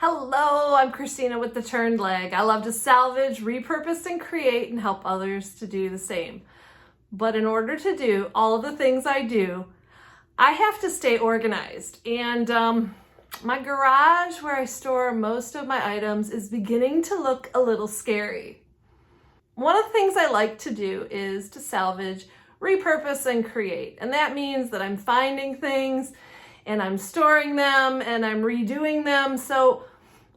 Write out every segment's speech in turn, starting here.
Hello, I'm Christina with The Turned Leg. I love to salvage, repurpose, and create and help others to do the same. But in order to do all of the things I do, I have to stay organized. And my garage where I store most of my items is beginning to look a little scary. One of the things I like to do is to salvage, repurpose, and create. And that means that I'm finding things and I'm storing them and I'm redoing them. So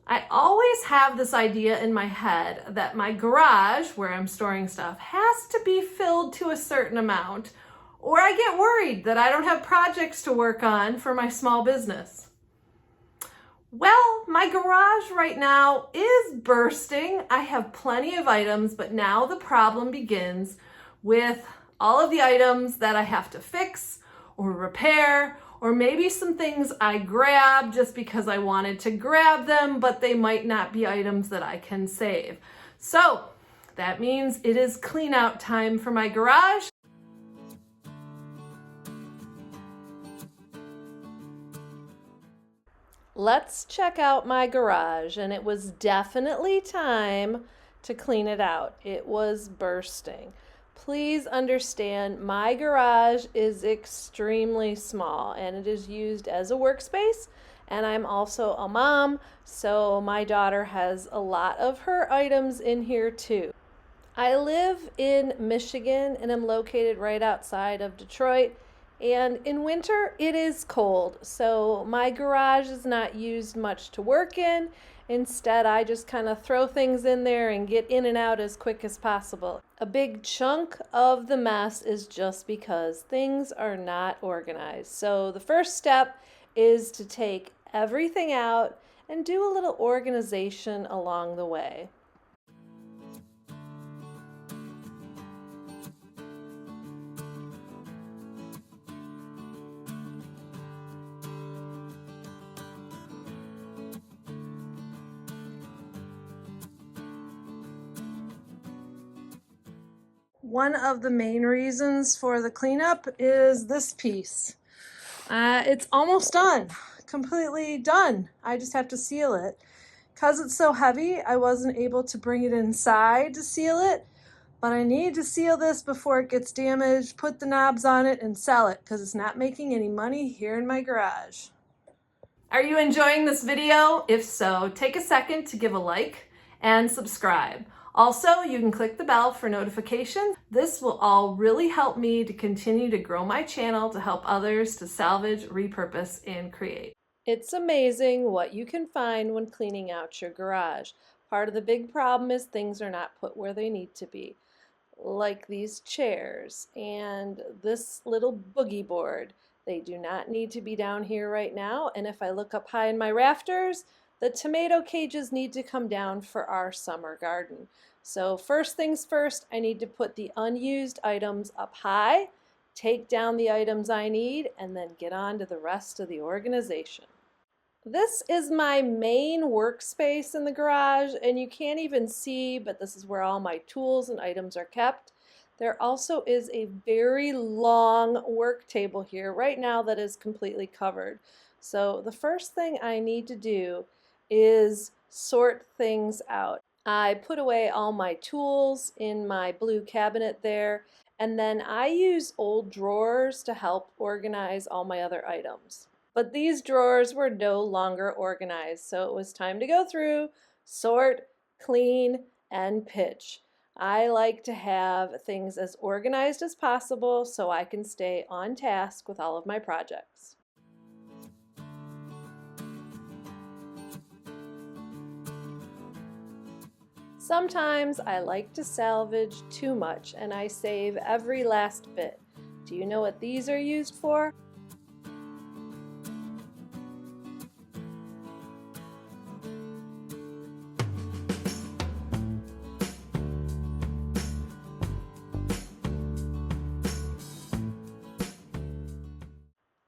I always have this idea in my head that my garage, where I'm storing stuff, has to be filled to a certain amount, or I get worried that I don't have projects to work on for my small business. Well, my garage right now is bursting. I have plenty of items, but now the problem begins with all of the items that I have to fix or repair, or maybe some things I grabbed just because I wanted to grab them, but they might not be items that I can save. So that means it is clean out time for my garage. Let's check out my garage, and it was definitely time to clean it out. It was bursting. Please understand, my garage is extremely small and it is used as a workspace, and I'm also a mom, so my daughter has a lot of her items in here too. I live in Michigan and am located right outside of Detroit, and in winter it is cold, so my garage is not used much to work in. Instead, I just kind of throw things in there and get in and out as quick as possible. A big chunk of the mess is just because things are not organized. So the first step is to take everything out and do a little organization along the way. One of the main reasons for the cleanup is this piece. It's almost done, completely done. I just have to seal it. Because it's so heavy, I wasn't able to bring it inside to seal it, but I need to seal this before it gets damaged, put the knobs on it, and sell it because it's not making any money here in my garage. Are you enjoying this video? If so, take a second to give a like and subscribe. Also, you can click the bell for notifications. This will all really help me to continue to grow my channel to help others to salvage, repurpose, and create. It's amazing what you can find when cleaning out your garage. Part of the big problem is things are not put where they need to be, like these chairs and this little boogie board. They do not need to be down here right now, and if I look up high in my rafters, the tomato cages need to come down for our summer garden. So first things first, I need to put the unused items up high, take down the items I need, and then get on to the rest of the organization. This is my main workspace in the garage, and you can't even see, but this is where all my tools and items are kept. There also is a very long work table here right now that is completely covered. So the first thing I need to do is sort things out. I put away all my tools in my blue cabinet there, and then I use old drawers to help organize all my other items. But these drawers were no longer organized, so it was time to go through, sort, clean, and pitch. I like to have things as organized as possible so I can stay on task with all of my projects. Sometimes I like to salvage too much and I save every last bit. Do you know what these are used for?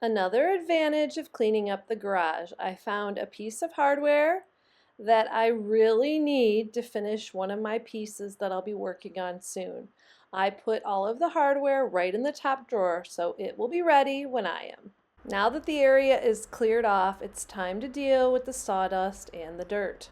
Another advantage of cleaning up the garage, I found a piece of hardware that I really need to finish one of my pieces that I'll be working on soon. I put all of the hardware right in the top drawer, so it will be ready when I am. Now that the area is cleared off, it's time to deal with the sawdust and the dirt.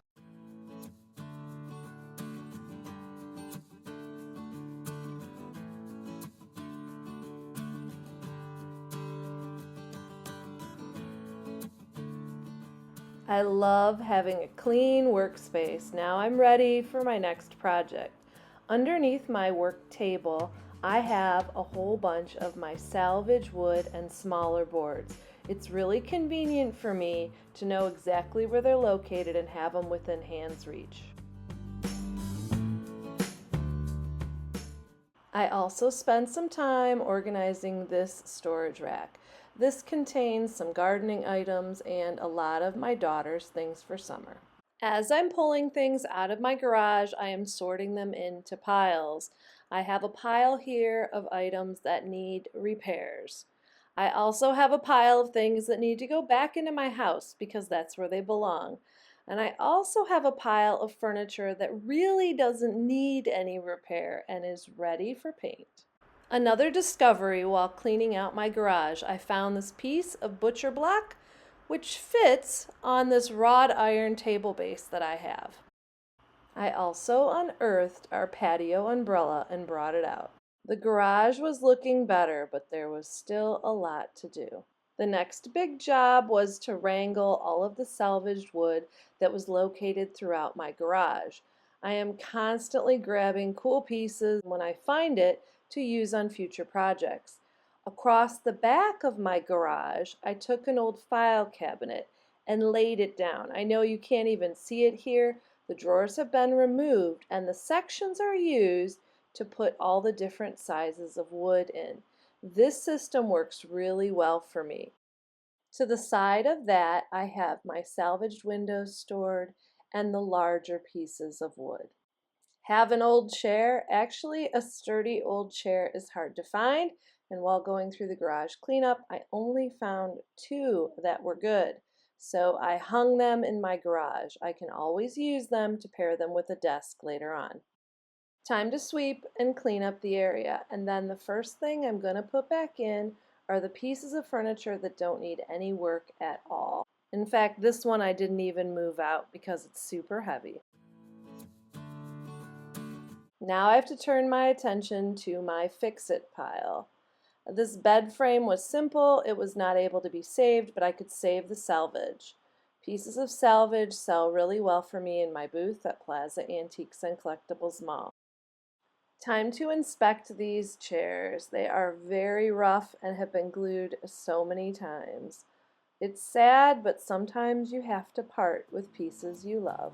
I love having a clean workspace. Now I'm ready for my next project. Underneath my work table, I have a whole bunch of my salvage wood and smaller boards. It's really convenient for me to know exactly where they're located and have them within hand's reach. I also spent some time organizing this storage rack. This contains some gardening items and a lot of my daughter's things for summer. As I'm pulling things out of my garage, I am sorting them into piles. I have a pile here of items that need repairs. I also have a pile of things that need to go back into my house because that's where they belong. And I also have a pile of furniture that really doesn't need any repair and is ready for paint. Another discovery while cleaning out my garage, I found this piece of butcher block which fits on this wrought iron table base that I have. I also unearthed our patio umbrella and brought it out. The garage was looking better, but there was still a lot to do. The next big job was to wrangle all of the salvaged wood that was located throughout my garage. I am constantly grabbing cool pieces when I find it to use on future projects. Across the back of my garage, I took an old file cabinet and laid it down. I know you can't even see it here. The drawers have been removed and the sections are used to put all the different sizes of wood in. This system works really well for me. To the side of that, I have my salvaged windows stored and the larger pieces of wood. Have an old chair. Actually, a sturdy old chair is hard to find, and while going through the garage cleanup, I only found 2 that were good. So I hung them in my garage. I can always use them to pair them with a desk later on. Time to sweep and clean up the area, and then the first thing I'm going to put back in are the pieces of furniture that don't need any work at all. In fact, this one I didn't even move out because it's super heavy. Now I have to turn my attention to my fix-it pile. This bed frame was simple. It was not able to be saved, but I could save the salvage. Pieces of salvage sell really well for me in my booth at Plaza Antiques and Collectibles Mall. Time to inspect these chairs. They are very rough and have been glued so many times. It's sad, but sometimes you have to part with pieces you love.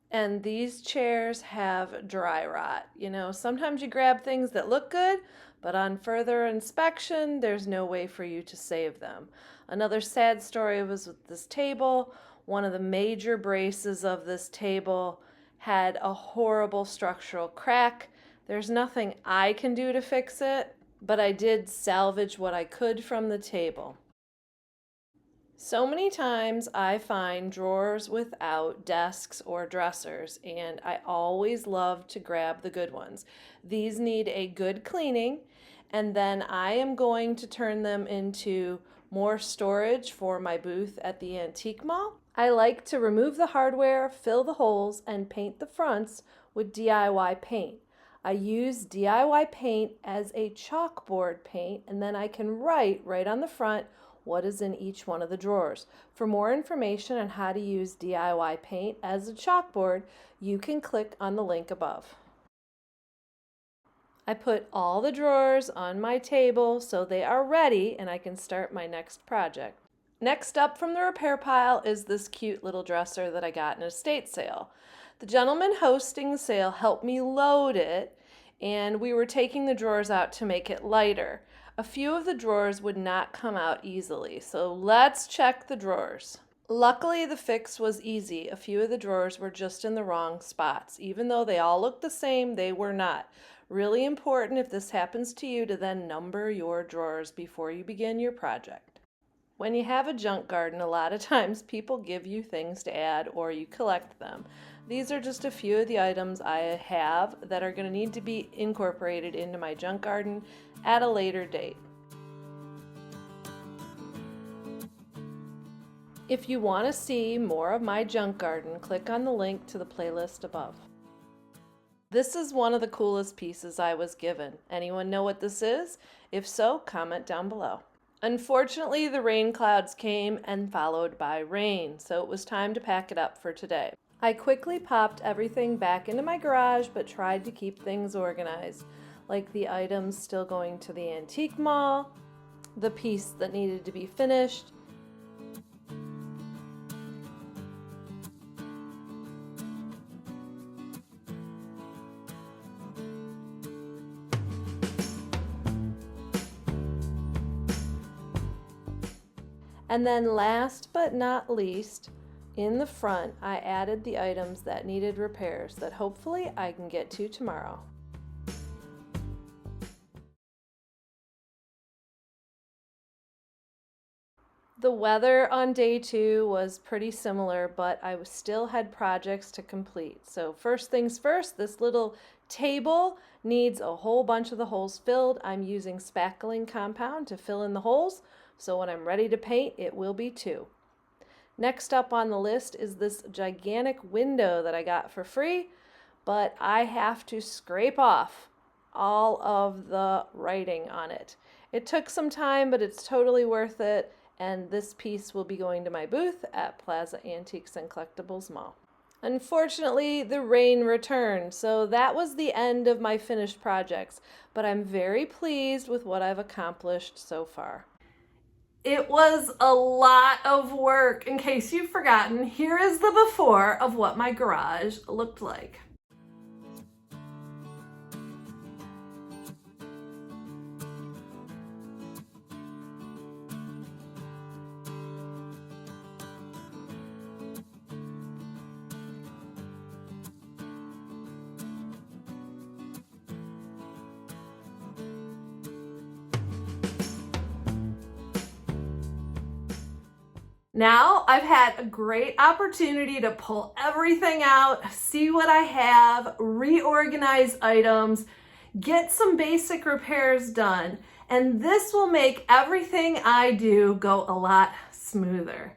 And these chairs have dry rot. You know, sometimes you grab things that look good, but on further inspection, there's no way for you to save them. Another sad story was with this table. One of the major braces of this table had a horrible structural crack. There's nothing I can do to fix it, but I did salvage what I could from the table. So many times I find drawers without desks or dressers, and I always love to grab the good ones. These need a good cleaning, and then I am going to turn them into more storage for my booth at the antique mall. I like to remove the hardware, fill the holes, and paint the fronts with DIY paint. I use DIY paint as a chalkboard paint, and then I can write right on the front what is in each one of the drawers. For more information on how to use DIY paint as a chalkboard, you can click on the link above. I put all the drawers on my table so they are ready and I can start my next project. Next up from the repair pile is this cute little dresser that I got in an estate sale. The gentleman hosting the sale helped me load it, and we were taking the drawers out to make it lighter. A few of the drawers would not come out easily, so let's check the drawers. Luckily, the fix was easy. A few of the drawers were just in the wrong spots. Even though they all looked the same, they were not. Really important if this happens to you to then number your drawers before you begin your project. When you have a junk garden, a lot of times people give you things to add or you collect them. These are just a few of the items I have that are going to need to be incorporated into my junk garden at a later date. If you want to see more of my junk garden, click on the link to the playlist above. This is one of the coolest pieces I was given. Anyone know what this is? If so, comment down below. Unfortunately, the rain clouds came and followed by rain, so it was time to pack it up for today. I quickly popped everything back into my garage, but tried to keep things organized, like the items still going to the antique mall, the piece that needed to be finished, and then last but not least, in the front, I added the items that needed repairs that hopefully I can get to tomorrow. The weather on day 2 was pretty similar, but I still had projects to complete. So first things first, this little table needs a whole bunch of the holes filled. I'm using spackling compound to fill in the holes, so when I'm ready to paint, it will be 2. Next up on the list is this gigantic window that I got for free, but I have to scrape off all of the writing on it. It took some time, but it's totally worth it. And this piece will be going to my booth at Plaza Antiques and Collectibles Mall. Unfortunately, the rain returned, so that was the end of my finished projects, but I'm very pleased with what I've accomplished so far. It was a lot of work. In case you've forgotten, here is the before of what my garage looked like. Now I've had a great opportunity to pull everything out, see what I have, reorganize items, get some basic repairs done, and this will make everything I do go a lot smoother.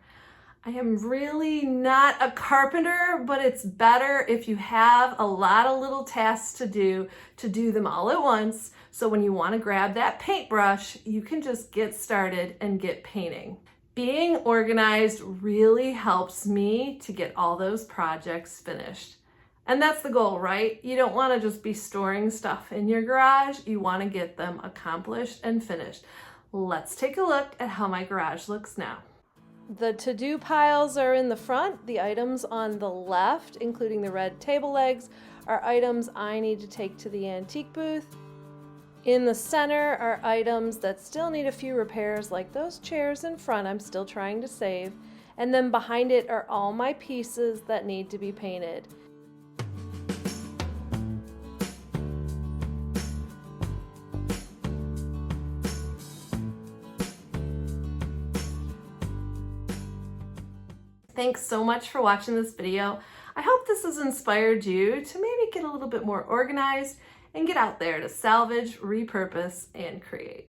I am really not a carpenter, but it's better if you have a lot of little tasks to do them all at once. So when you want to grab that paintbrush, you can just get started and get painting. Being organized really helps me to get all those projects finished. And that's the goal, right? You don't want to just be storing stuff in your garage. You want to get them accomplished and finished. Let's take a look at how my garage looks now. The to-do piles are in the front. The items on the left, including the red table legs, are items I need to take to the antique booth. In the center are items that still need a few repairs, like those chairs in front I'm still trying to save. And then behind it are all my pieces that need to be painted. Thanks so much for watching this video. I hope this has inspired you to maybe get a little bit more organized and get out there to salvage, repurpose, and create.